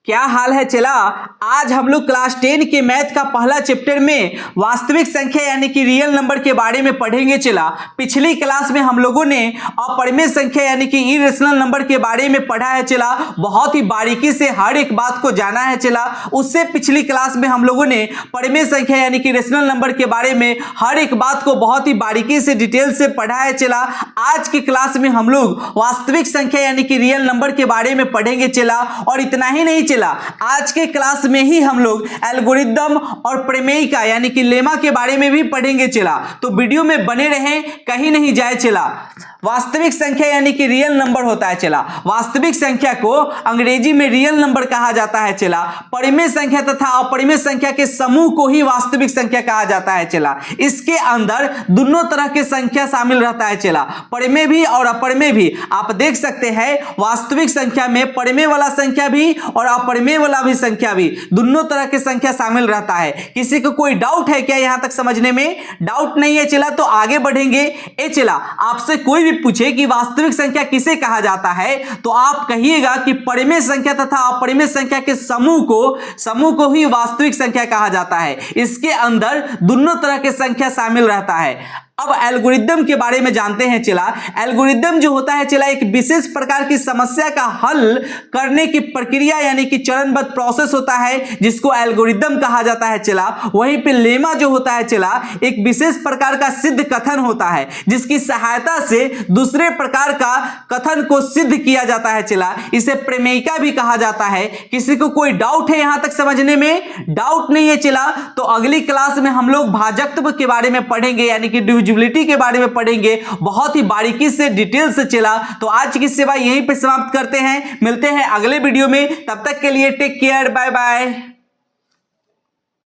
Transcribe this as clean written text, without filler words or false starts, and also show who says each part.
Speaker 1: क्या हाल है चला। आज हम लोग क्लास 10 के मैथ का पहला चैप्टर में वास्तविक संख्या यानी कि रियल नंबर के बारे में पढ़ेंगे चला। पिछली क्लास में हम लोगों ने अपरिमेय संख्या यानी कि इरेशनल नंबर के बारे में पढ़ा है चला। बहुत ही बारीकी से हर एक बात को जाना है चला। उससे पिछली क्लास में हम लोगों ने परिमेय संख्या यानी कि रेशनल नंबर के बारे में हर एक बात को बहुत ही बारीकी से डिटेल से पढ़ा है चला। आज की क्लास में हम लोग वास्तविक संख्या यानी कि रियल नंबर के बारे में पढ़ेंगे चला। और इतना ही नहीं चला, आज के क्लास में ही हम लोग एल्गोरिदम और प्रमेयिका यानी कि लेमा के बारे में भी पढ़ेंगे चला। तो वीडियो में बने रहें, कहीं नहीं जाए चला। वास्तविक संख्या यानी कि रियल नंबर होता है चला। वास्तविक संख्या को अंग्रेजी में रियल नंबर कहा जाता है चला। परिमेय संख्या तथा अपरिमेय संख्या के समूह को ही वास्तविक संख्या कहा जाता है चला। इसके अंदर दोनों तरह के संख्या शामिल रहता है चला, परिमेय भी और अपरिमेय भी। आप देख सकते हैं वास्तविक संख्या में परिमेय वाला संख्या भी और अपरिमेय वाला भी संख्या भी, दोनों तरह के संख्या शामिल रहता है। किसी को कोई डाउट है क्या यहां तक समझने में? डाउट नहीं है चला, तो आगे बढ़ेंगे। ए चला, आपसे कोई भी पूछे कि वास्तविक संख्या किसे कहा जाता है तो आप कहिएगा कि परिमेय संख्या तथा अपरिमेय संख्या के समूह को ही वास्तविक संख्या कहा जाता है। इसके अंदर दोनों तरह के संख्या शामिल रहता है। अब एल्गोरिदम के बारे में जानते हैं चला। एल्गोरिदम जो होता है चला एक विशेष प्रकार की समस्या का हल करने की प्रक्रिया यानी कि चरणबद्ध प्रोसेस होता है, जिसको एल्गोरिदम कहा जाता है चला। वहीं पे लेमा जो होता है चला एक विशेष प्रकार का सिद्ध कथन होता है, जिसकी सहायता से दूसरे प्रकार का कथन को सिद्ध किया जाता है चला। इसे प्रमेयिका भी कहा जाता है। किसी को कोई डाउट है यहां तक समझने में? डाउट नहीं है चला, तो अगली क्लास में हम लोग भाजकत्व के बारे में पढ़ेंगे यानी कि डिविजिबिलिटी के बारे में पढ़ेंगे बहुत ही बारीकी से डिटेल से चला। तो आज की सेवा यहीं पे समाप्त करते हैं, मिलते हैं अगले वीडियो में। तब तक के लिए टेक केयर, बाय बाय।